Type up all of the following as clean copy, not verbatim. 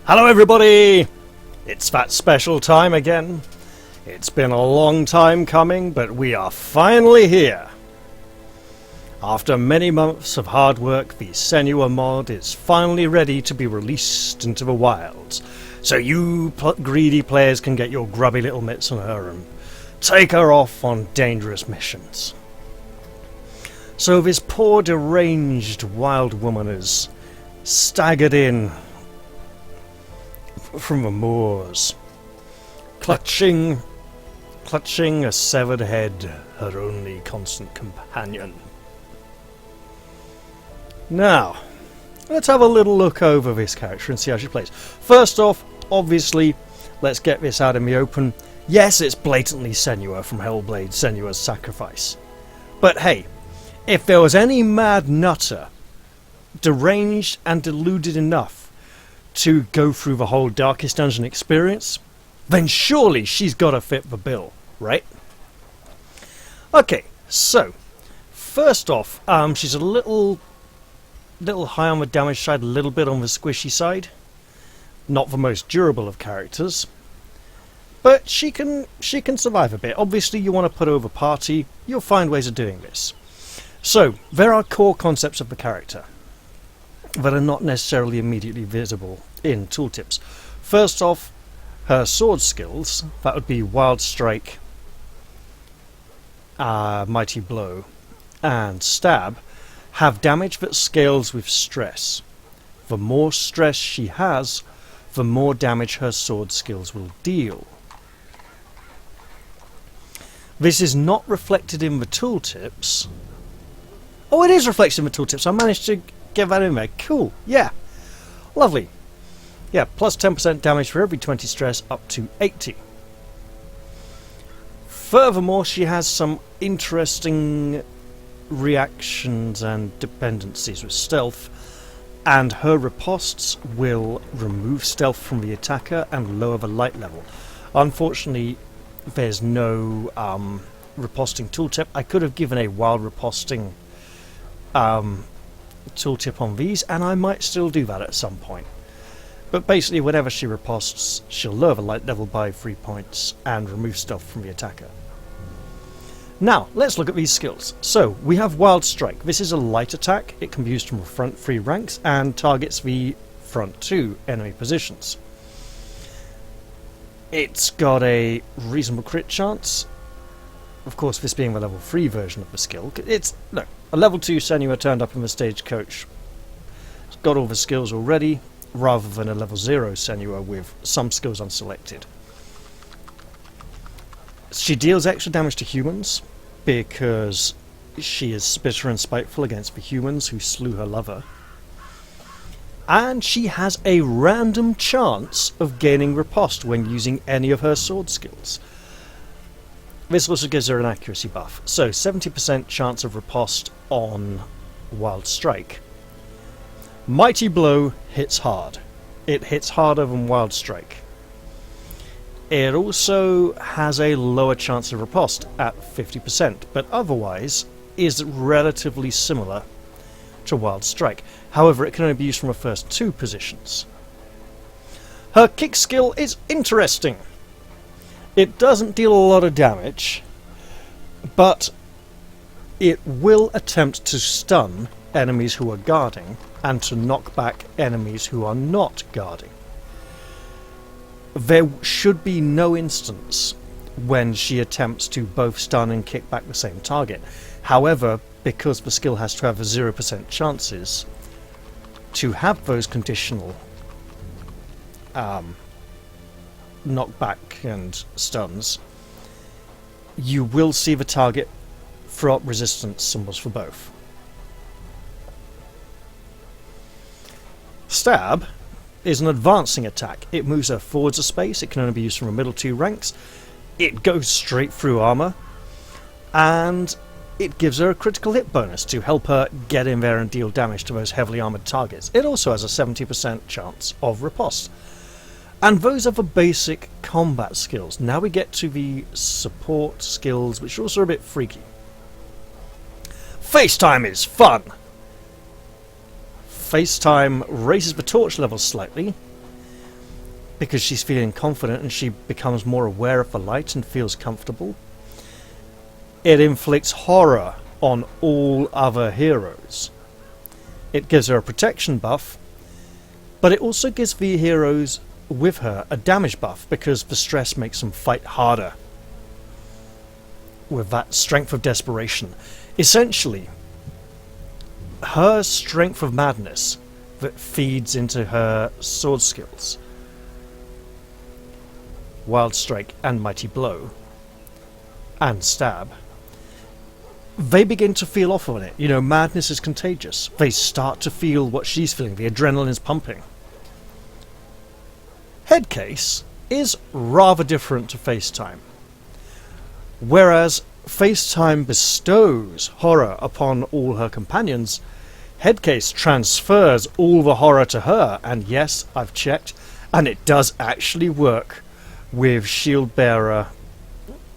Hello everybody! It's that special time again. It's been a long time coming, but we are finally here. After many months of hard work, the Senua mod is finally ready to be released into the wilds, so you greedy players can get your grubby little mitts on her and take her off on dangerous missions. So this poor deranged wild woman is staggered in from the moors, clutching a severed head, her only constant companion. Now, let's have a little look over this character and see how she plays. First off, obviously, let's get this out in the open. Yes, it's blatantly Senua from Hellbade, Senua's Sacrifice. But hey, if there was any mad nutter, deranged and deluded enough to go through the whole Darkest Dungeon experience, then surely she's got to fit the bill, right? Okay, so first off, she's a little high on the damage side, a little bit on the squishy side. Not the most durable of characters, but she can survive a bit. Obviously, you want to put over party. You'll find ways of doing this. So there are core concepts of the character that are not necessarily immediately visible in tooltips. First off, her sword skills, that would be Wild Strike, Mighty Blow, and Stab, have damage that scales with stress. The more stress she has, the more damage her sword skills will deal. This is not reflected in the tooltips. Oh, it is reflected in the tooltips. I managed to get that in there. Cool. Yeah. Lovely. Yeah, plus 10% damage for every 20 stress up to 80. Furthermore, she has some interesting reactions and dependencies with stealth, and her ripostes will remove stealth from the attacker and lower the light level. Unfortunately, there's no riposting tooltip. I could have given a wild riposting tooltip on these, and I might still do that at some point. But basically, whenever she riposts, she'll lower the light level by 3 points and remove stealth from the attacker. Now, let's look at these skills. So, we have Wild Strike. This is a light attack. It can be used from the front 3 ranks and targets the front 2 enemy positions. It's got a reasonable crit chance. Of course, this being the level 3 version of the skill. It's, look, a level 2 Senua turned up in the stagecoach. It's got all the skills already, rather than a level 0 Senua with some skills unselected. She deals extra damage to humans because she is bitter and spiteful against the humans who slew her lover. And she has a random chance of gaining riposte when using any of her sword skills. This also gives her an accuracy buff. So 70% chance of riposte on Wild Strike. Mighty Blow hits hard. It hits harder than Wild Strike. It also has a lower chance of riposte at 50%, but otherwise is relatively similar to Wild Strike. However, it can only be used from the first 2 positions. Her kick skill is interesting. It doesn't deal a lot of damage, but it will attempt to stun enemies who are guarding and to knock back enemies who are not guarding. There should be no instance when she attempts to both stun and kick back the same target. However, because the skill has to have a 0% chances to have those conditional knockback and stuns, you will see the target throw up resistance symbols for both. Stab is an advancing attack. It moves her forwards a space. It can only be used from the middle 2 ranks. It goes straight through armor, and it gives her a critical hit bonus to help her get in there and deal damage to those heavily armored targets. It also has a 70% chance of riposte. And those are the basic combat skills. Now we get to the support skills, which are also a bit freaky. FaceTime is fun! FaceTime raises the torch level slightly, because she's feeling confident and she becomes more aware of the light and feels comfortable. It inflicts horror on all other heroes. It gives her a protection buff, but it also gives the heroes with her a damage buff because the stress makes them fight harder with that strength of desperation. Essentially, her strength of madness that feeds into her sword skills, Wild Strike and Mighty Blow, and Stab, they begin to feel off on it. You know, madness is contagious. They start to feel what she's feeling. The adrenaline is pumping. Headcase is rather different to FaceTime. Whereas FaceTime bestows horror upon all her companions, Headcase transfers all the horror to her. And yes, I've checked, and it does actually work with shield bearer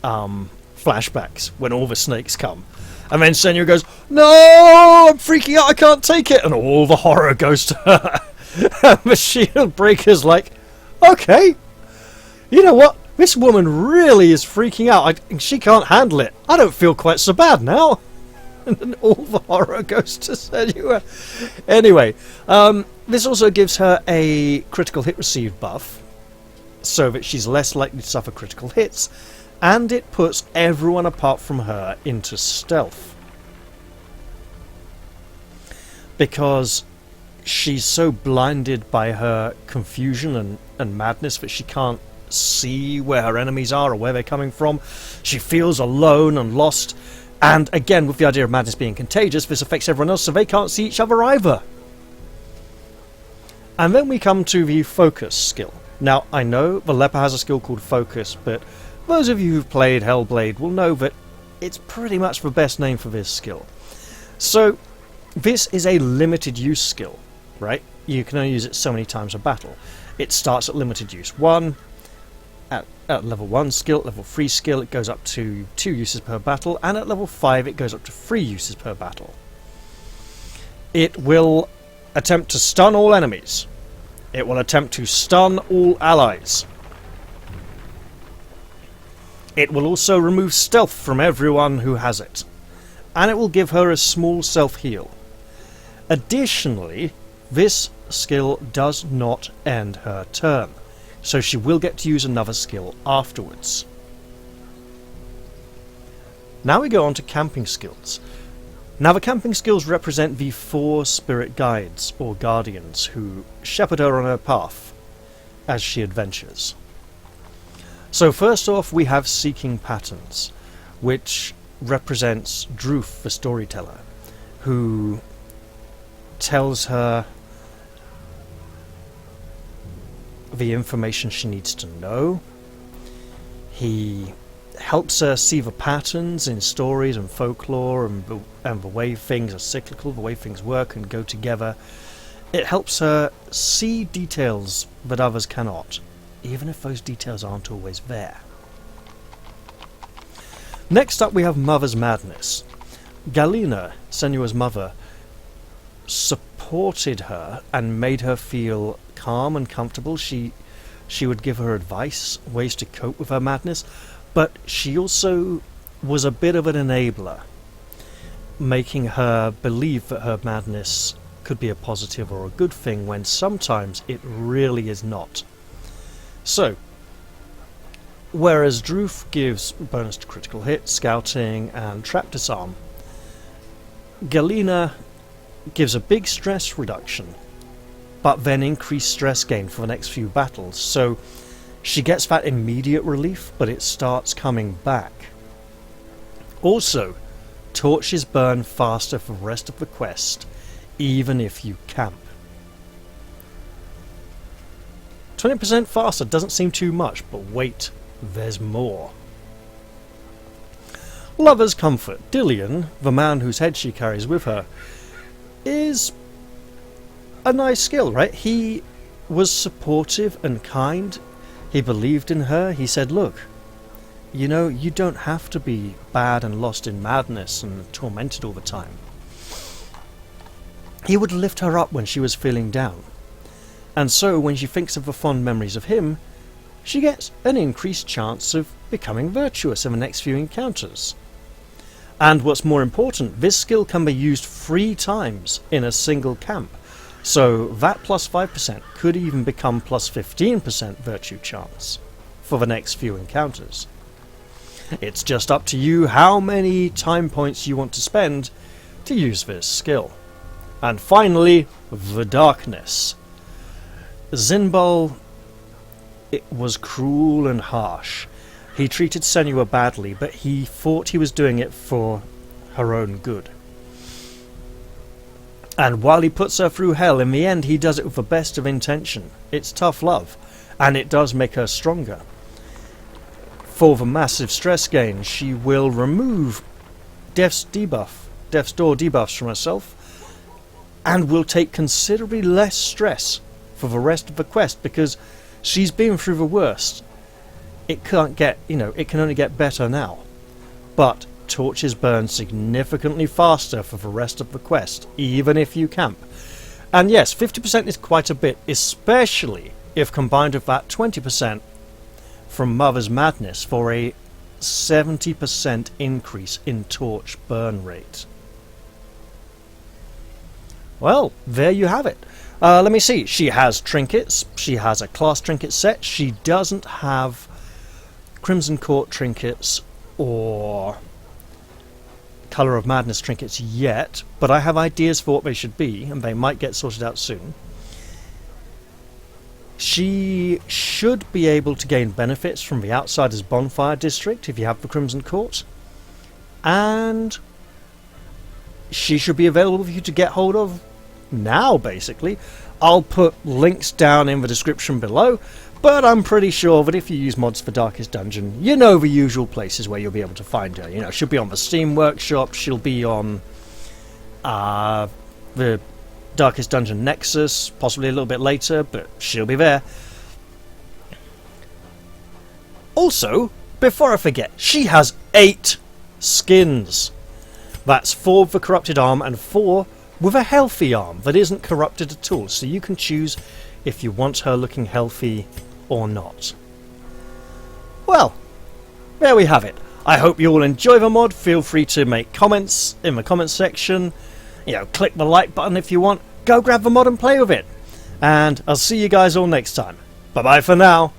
flashbacks when all the snakes come. And then Senua goes, "No, I'm freaking out, I can't take it," and all the horror goes to her. And the shield breaker's like, "Okay, you know what? This woman really is freaking out. She can't handle it. I don't feel quite so bad now." And then all the horror goes to Senua. Anyway, this also gives her a critical hit received buff, so that she's less likely to suffer critical hits, and it puts everyone apart from her into stealth. Because she's so blinded by her confusion and madness that she can't see where her enemies are or where they're coming from. She feels alone and lost. And again, with the idea of madness being contagious, this affects everyone else, so they can't see each other either. And then we come to the focus skill. Now, I know the leper has a skill called focus, but those of you who've played Hellbade will know that it's pretty much the best name for this skill. So, this is a limited use skill, right? You can only use it so many times a battle. It starts at limited use 1, at level 1 skill, at level 3 skill it goes up to 2 uses per battle, and at level 5 it goes up to 3 uses per battle. It will attempt to stun all enemies. It will attempt to stun all allies. It will also remove stealth from everyone who has it. And it will give her a small self-heal. Additionally, this skill does not end her turn, so she will get to use another skill afterwards. Now we go on to camping skills. Now the camping skills represent the 4 spirit guides, or guardians, who shepherd her on her path as she adventures. So first off we have Seeking Patterns, which represents Droof, the storyteller, who tells her the information she needs to know. He helps her see the patterns in stories and folklore and the way things are cyclical, the way things work and go together. It helps her see details that others cannot, even if those details aren't always there. Next up we have Mother's Madness. Galina, Senua's mother, supported her and made her feel calm and comfortable. She would give her advice, ways to cope with her madness, but she also was a bit of an enabler, making her believe that her madness could be a positive or a good thing when sometimes it really is not. So, whereas Droof gives bonus to critical hit, scouting and trap disarm, Galina gives a big stress reduction, but then increased stress gain for the next few battles, so she gets that immediate relief, but it starts coming back. Also, torches burn faster for the rest of the quest, even if you camp. 20% faster doesn't seem too much, but wait, there's more. Lover's Comfort. Dillion, the man whose head she carries with her, is a nice skill, right? He was supportive and kind. He believed in her. He said, look, you know, you don't have to be bad and lost in madness and tormented all the time. He would lift her up when she was feeling down. And so when she thinks of the fond memories of him, she gets an increased chance of becoming virtuous in the next few encounters. And what's more important, this skill can be used 3 times in a single camp, so that plus 5% could even become plus 15% virtue chance for the next few encounters. It's just up to you how many time points you want to spend to use this skill. And finally, the darkness. Zinbal, it was cruel and harsh. He treated Senua badly, but he thought he was doing it for her own good. And while he puts her through hell, in the end he does it with the best of intention. It's tough love, and it does make her stronger. For the massive stress gain, she will remove Death's Door debuffs from herself, and will take considerably less stress for the rest of the quest, because she's been through the worst. It can't get, it can only get better now. But torches burn significantly faster for the rest of the quest, even if you camp. And yes, 50% is quite a bit, especially if combined with that 20% from Mother's Madness for a 70% increase in torch burn rate. Well, there you have it. Let me see. She has trinkets. She has a class trinket set. She doesn't have Crimson Court trinkets or Colour of Madness trinkets yet, but I have ideas for what they should be, and they might get sorted out soon. She should be able to gain benefits from the Outsiders Bonfire District if you have the Crimson Court, and she should be available for you to get hold of now, basically. I'll put links down in the description below, but I'm pretty sure that if you use mods for Darkest Dungeon, you know the usual places where you'll be able to find her. She'll be on the Steam Workshop, she'll be on the Darkest Dungeon Nexus, possibly a little bit later, but she'll be there. Also, before I forget, she has 8 skins. That's 4 with a corrupted arm and 4 with a healthy arm that isn't corrupted at all, so you can choose if you want her looking healthy or not. Well, there we have it. I hope you all enjoy the mod. Feel free to make comments in the comments section. Click the like button if you want. Go grab the mod and play with it. And I'll see you guys all next time. Bye bye for now.